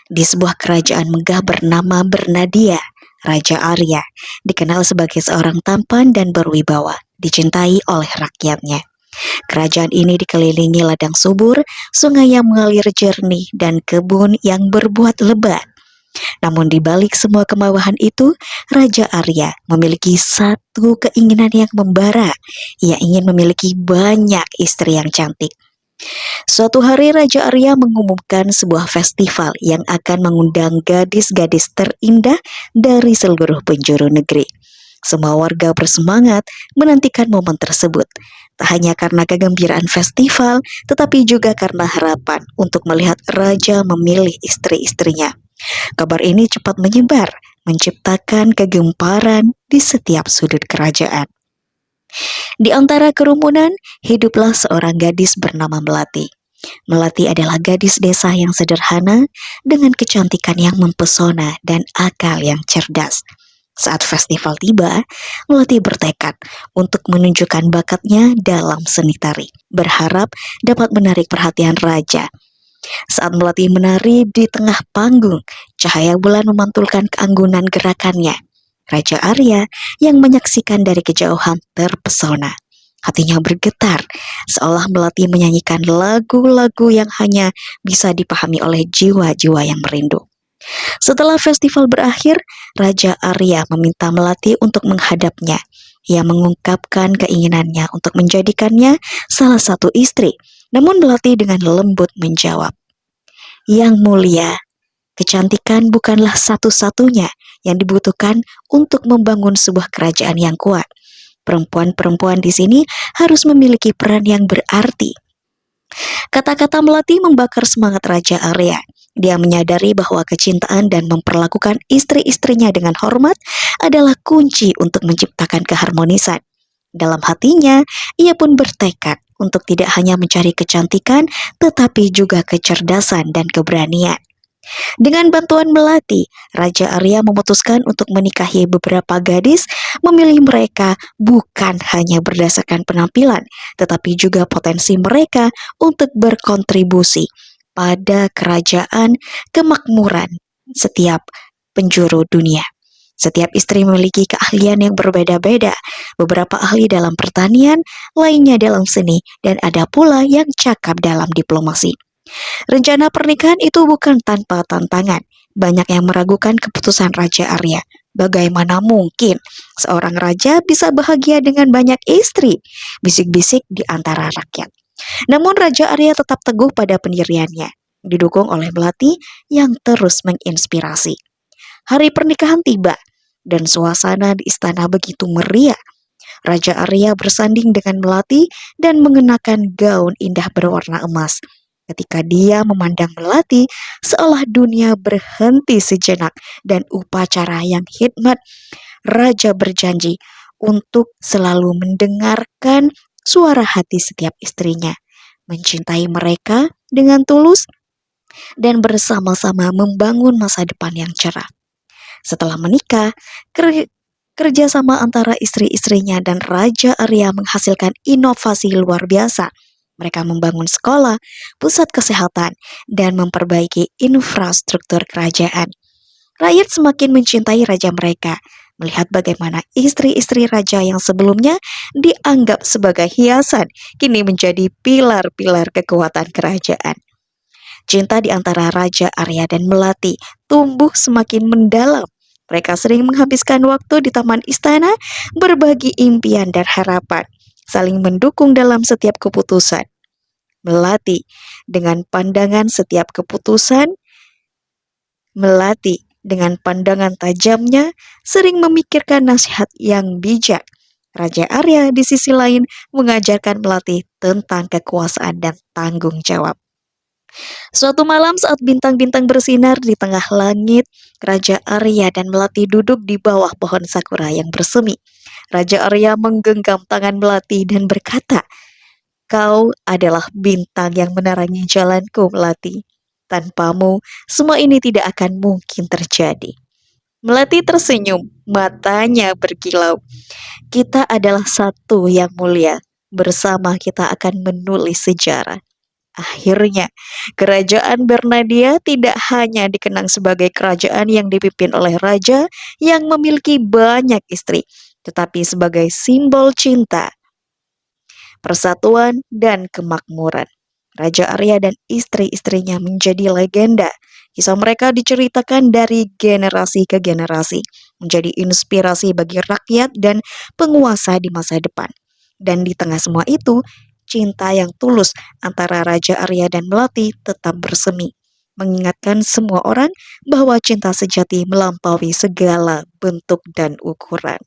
Di sebuah kerajaan megah bernama Bernadia, Raja Arya dikenal sebagai seorang tampan dan berwibawa, dicintai oleh rakyatnya. Kerajaan ini dikelilingi ladang subur, sungai yang mengalir jernih, dan kebun yang berbuah lebat. Namun di balik semua kemewahan itu, Raja Arya memiliki satu keinginan yang membara. Ia ingin memiliki banyak istri yang cantik. Suatu hari Raja Arya mengumumkan sebuah festival yang akan mengundang gadis-gadis terindah dari seluruh penjuru negeri. Semua warga bersemangat menantikan momen tersebut. Tak hanya karena kegembiraan festival, tetapi juga karena harapan untuk melihat raja memilih istri-istrinya. Kabar ini cepat menyebar, menciptakan kegemparan di setiap sudut kerajaan. Di antara kerumunan, hiduplah seorang gadis bernama Melati. Melati adalah gadis desa yang sederhana dengan kecantikan yang mempesona dan akal yang cerdas. Saat festival tiba, Melati bertekad untuk menunjukkan bakatnya dalam seni tari, berharap dapat menarik perhatian raja. Saat Melati menari di tengah panggung, cahaya bulan memantulkan keanggunan gerakannya. Raja Arya yang menyaksikan dari kejauhan terpesona. Hatinya bergetar, seolah Melati menyanyikan lagu-lagu yang hanya bisa dipahami oleh jiwa-jiwa yang merindu. Setelah festival berakhir, Raja Arya meminta Melati untuk menghadapnya. Ia mengungkapkan keinginannya untuk menjadikannya salah satu istri. Namun Melati dengan lembut menjawab, "Yang mulia, kecantikan bukanlah satu-satunya yang dibutuhkan untuk membangun sebuah kerajaan yang kuat. Perempuan-perempuan di sini harus memiliki peran yang berarti." Kata-kata Melati membakar semangat Raja Arya. Dia menyadari bahwa kecintaan dan memperlakukan istri-istrinya dengan hormat adalah kunci untuk menciptakan keharmonisan. Dalam hatinya, ia pun bertekad untuk tidak hanya mencari kecantikan, tetapi juga kecerdasan dan keberanian. Dengan bantuan Melati, Raja Arya memutuskan untuk menikahi beberapa gadis, memilih mereka bukan hanya berdasarkan penampilan, tetapi juga potensi mereka untuk berkontribusi pada kerajaan kemakmuran setiap penjuru dunia. Setiap istri memiliki keahlian yang berbeda-beda, beberapa ahli dalam pertanian, lainnya dalam seni, dan ada pula yang cakap dalam diplomasi. Rencana pernikahan itu bukan tanpa tantangan. Banyak yang meragukan keputusan Raja Arya. Bagaimana mungkin seorang raja bisa bahagia dengan banyak istri? Bisik-bisik di antara rakyat. Namun Raja Arya tetap teguh pada pendiriannya, didukung oleh Melati yang terus menginspirasi. Hari pernikahan tiba, dan suasana di istana begitu meriah. Raja Arya bersanding dengan Melati dan mengenakan gaun indah berwarna emas. Ketika dia memandang Melati, seolah dunia berhenti sejenak dan upacara yang hikmat, Raja berjanji untuk selalu mendengarkan suara hati setiap istrinya, mencintai mereka dengan tulus, dan bersama-sama membangun masa depan yang cerah. Setelah menikah, kerjasama antara istri-istrinya dan Raja Arya menghasilkan inovasi luar biasa. Mereka membangun sekolah, pusat kesehatan, dan memperbaiki infrastruktur kerajaan. Rakyat semakin mencintai raja mereka, melihat bagaimana istri-istri raja yang sebelumnya dianggap sebagai hiasan, kini menjadi pilar-pilar kekuatan kerajaan. Cinta di antara Raja Arya dan Melati tumbuh semakin mendalam. Mereka sering menghabiskan waktu di taman istana, berbagi impian dan harapan, saling mendukung dalam setiap keputusan. Melati dengan pandangan setiap keputusan, Melati dengan pandangan tajamnya sering memikirkan nasihat yang bijak. Raja Arya di sisi lain mengajarkan Melati tentang kekuasaan dan tanggung jawab. Suatu malam saat bintang-bintang bersinar di tengah langit, Raja Arya dan Melati duduk di bawah pohon sakura yang bersemi. Raja Arya menggenggam tangan Melati dan berkata, "Kau adalah bintang yang menerangi jalanku, Melati. Tanpamu, semua ini tidak akan mungkin terjadi." Melati tersenyum, matanya berkilau. "Kita adalah satu yang mulia. Bersama kita akan menulis sejarah." Akhirnya, kerajaan Bernadia tidak hanya dikenang sebagai kerajaan yang dipimpin oleh raja yang memiliki banyak istri, tetapi sebagai simbol cinta, persatuan, dan kemakmuran. Raja Arya dan istri-istrinya menjadi legenda. Kisah mereka diceritakan dari generasi ke generasi, menjadi inspirasi bagi rakyat dan penguasa di masa depan. Dan di tengah semua itu, cinta yang tulus antara Raja Arya dan Melati tetap bersemi, mengingatkan semua orang bahwa cinta sejati melampaui segala bentuk dan ukuran.